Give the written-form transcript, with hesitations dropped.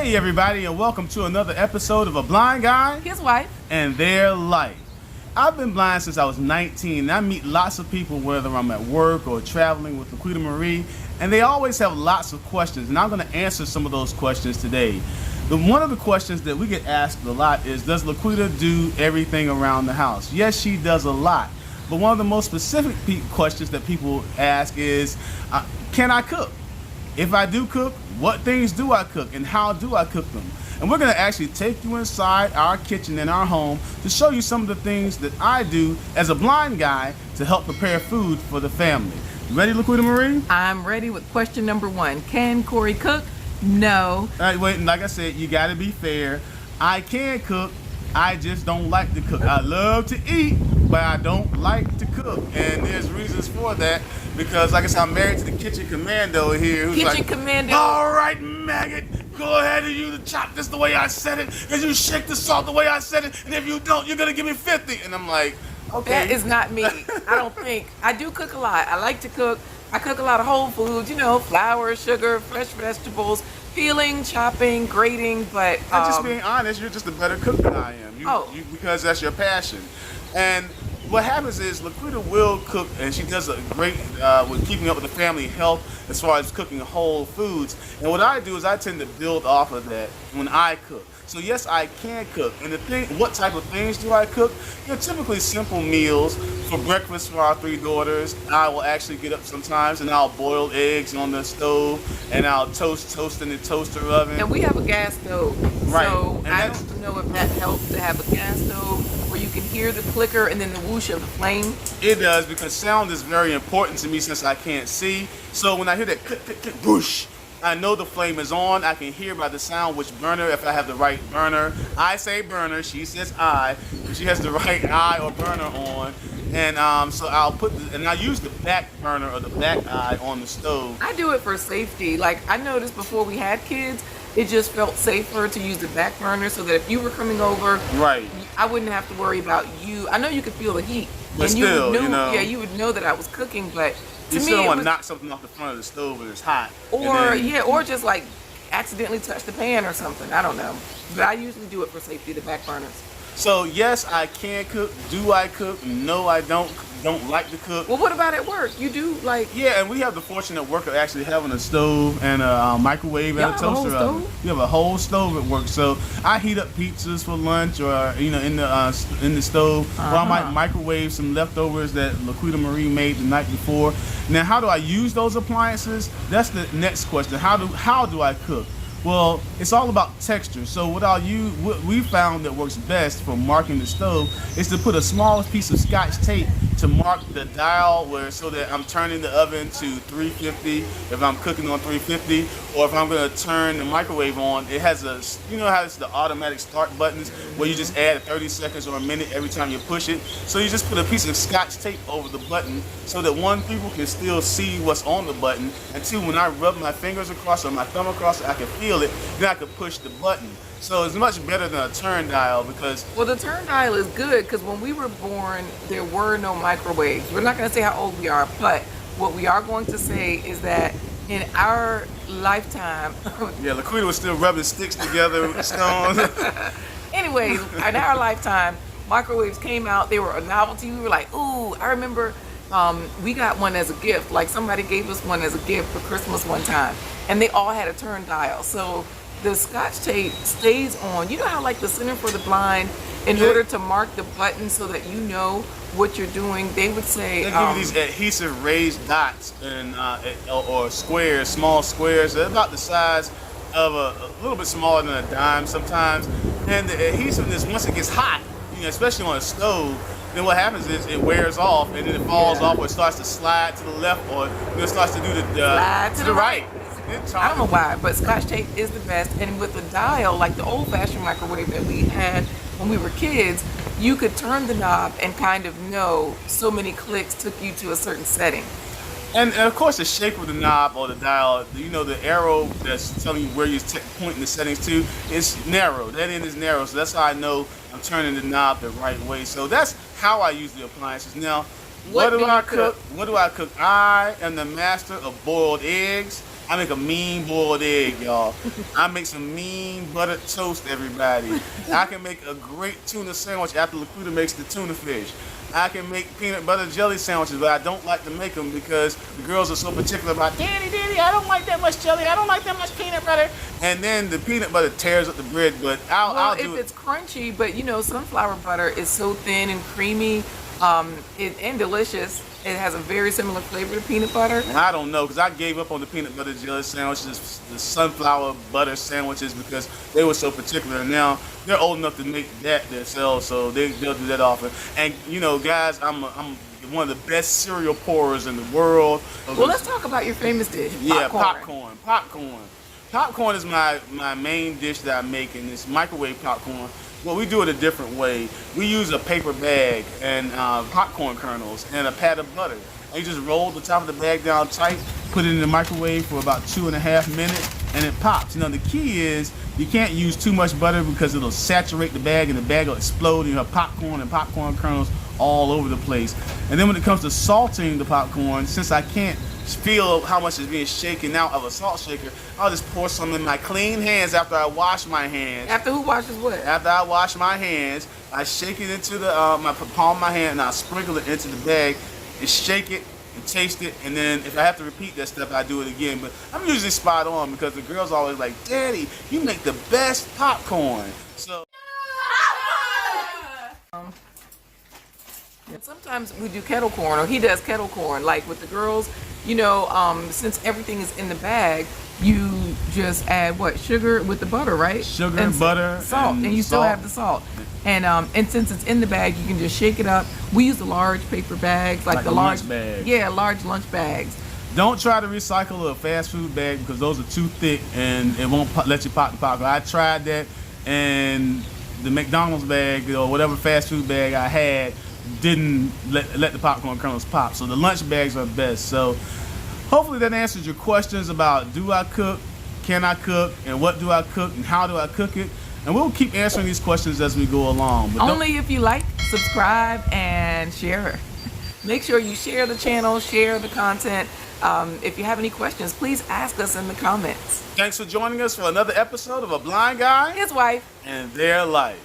Hey everybody, and welcome to another episode of A Blind Guy His wife. and Their Life. I've been blind since I was 19, and I meet lots of people whether I'm at work or traveling with LaQuita Marie, and they always have lots of questions, and I'm going to answer some of those questions today. One of the questions that we get asked a lot is, does LaQuita do everything around the house? Yes, she does a lot, but one of the most specific questions that people ask is, can I cook? If I do cook, what things do I cook and how do I cook them? And we're going to actually take you inside our kitchen in our home to show you some of the things that I do as a blind guy to help prepare food for the family. You ready, LaQuita Marie? I'm ready with question number one. Can Corey cook? No. All right, wait, like I said, you got to be fair. I can cook. I just don't like to cook. I love to eat, but I don't like to cook. And there's reasons for that because, like I said, I'm married to the kitchen commando here. Who's Kitchen like, commando. all right, maggot, go ahead and you chop this the way I said it, and you shake the salt the way I said it, and if you don't, you're going to give me 50. And I'm like, okay. That is not me. I don't think. I do cook a lot. I like to cook. I cook a lot of whole foods, flour, sugar, fresh vegetables, peeling, chopping, grating, but... I'm just being honest, you're just a better cook than I am. Because that's your passion. And what happens is LaQuita will cook, and she does a great with keeping up with the family health as far as cooking whole foods. And what I do is I tend to build off of that when I cook. So yes, I can cook. And what type of things do I cook? Typically simple meals. For breakfast for our three daughters, I will actually get up sometimes and I'll boil eggs on the stove and I'll toast in the toaster oven. And we have a gas stove. Right. So I don't know if that helps to have a gas stove where you can hear the clicker and then the whoosh of the flame. It does, because sound is very important to me since I can't see. So when I hear that click, click, click, whoosh, I know the flame is on. I can hear by the sound which burner, if I have the right burner. I say burner, she says I. She has the right eye or burner on. And so I'll I use the back burner or the back eye on the stove. I do it for safety. Like, I noticed before we had kids, it just felt safer to use the back burner so that if you were coming over, right, I wouldn't have to worry about you. I know you could feel the heat. But and still, you would know that I was cooking, but to you me, still don't want to knock something off the front of the stove when it's hot. Or just like accidentally touch the pan or something. I don't know. But I usually do it for safety, the back burners. So yes, I can cook. Do I cook? No, I don't like to cook. Well, what about at work? You do like... Yeah, and we have the fortunate work of actually having a stove and a microwave and a toaster oven. We have a whole stove at work, so I heat up pizzas for lunch, or in the stove. Or I might microwave some leftovers that LaQuita Marie made the night before. Now, how do I use those appliances? That's the next question. How do I cook? Well, it's all about texture. So what we found that works best for marking the stove is to put a small piece of Scotch tape to mark the dial so that I'm turning the oven to 350 if I'm cooking on 350, or if I'm going to turn the microwave on, it has how it's the automatic start buttons where you just add 30 seconds or a minute every time you push it. So you just put a piece of Scotch tape over the button so that one, people can still see what's on the button, and two, when I rub my fingers across or my thumb across it, I can feel it, then I can push the button. So it's much better than a turn dial because... Well, the turn dial is good because when we were born, there were no microwaves. We're not going to say how old we are, but what we are going to say is that in our lifetime... Yeah, LaQuita was still rubbing sticks together with stones. Anyways, in our lifetime, microwaves came out. They were a novelty. We were like, ooh, I remember we got one as a gift. Like, somebody gave us one as a gift for Christmas one time, and they all had a turn dial. So the Scotch tape stays on. You know how like the Center for the Blind, in order to mark the button so that you know what you're doing, they would say... They give you these adhesive raised dots and or squares, small squares. They're about the size of a little bit smaller than a dime sometimes. And the adhesiveness, once it gets hot, especially on a stove, then what happens is it wears off and then it falls off, or it starts to slide to the left, or it starts to do slide to the right. I don't know why, but Scotch tape is the best. And with the dial, like the old-fashioned microwave that we had when we were kids, you could turn the knob and kind of know so many clicks took you to a certain setting. And of course, the shape of the knob or the dial, the arrow that's telling you where you're pointing the settings to, is narrow. That end is narrow, so that's how I know I'm turning the knob the right way. So that's how I use the appliances. Now, what do I cook? What do I cook? I am the master of boiled eggs. I make a mean boiled egg, y'all. I make some mean buttered toast, everybody. I can make a great tuna sandwich after LaQuita makes the tuna fish. I can make peanut butter jelly sandwiches, but I don't like to make them because the girls are so particular about, Daddy, I don't like that much jelly. I don't like that much peanut butter. And then the peanut butter tears up the bread, but I'll do it. If it's crunchy, but you know, sunflower butter is so thin and creamy and delicious. It has a very similar flavor to peanut butter. I don't know, because I gave up on the peanut butter jelly sandwiches, the sunflower butter sandwiches, because they were so particular. And now they're old enough to make that themselves, so they'll do that often. And you know, guys, I'm one of the best cereal pourers in the world. Well, let's talk about your famous dish. Yeah, popcorn. Popcorn is my main dish that I make, and it's microwave popcorn. Well, we do it a different way. We use a paper bag and popcorn kernels and a pat of butter. And you just roll the top of the bag down tight, put it in the microwave for about 2.5 minutes, and it pops. You know, the key is you can't use too much butter because it'll saturate the bag and the bag will explode and you have popcorn and popcorn kernels all over the place. And then when it comes to salting the popcorn, since I can't feel how much is being shaken out of a salt shaker, I'll just pour some in my clean hands after I wash my hands. After who washes what? After I wash my hands, I shake it into the my palm of my hand and I sprinkle it into the bag and shake it and taste it, and then if I have to repeat that step, I do it again. But I'm usually spot on because the girls always like, Daddy, you make the best popcorn. So and sometimes we do kettle corn, or he does kettle corn. Like with the girls, you know, since everything is in the bag, you just add what? Sugar with the butter, right? Sugar and butter, salt, and you still have the salt. And since it's in the bag, you can just shake it up. We use the large paper bags, like the large lunch bag. Yeah, large lunch bags. Don't try to recycle a fast food bag because those are too thick and it won't let you pop the popcorn. I tried that, and the McDonald's bag or whatever fast food bag I had didn't let the popcorn kernels pop. So the lunch bags are best. So hopefully that answers your questions about do I cook, can I cook, and what do I cook, and how do I cook it. And we'll keep answering these questions as we go along. But only if you like, subscribe, and share. Make sure you share the channel, share the content. If you have any questions, please ask us in the comments. Thanks for joining us for another episode of A Blind Guy, His Wife, and Their Life.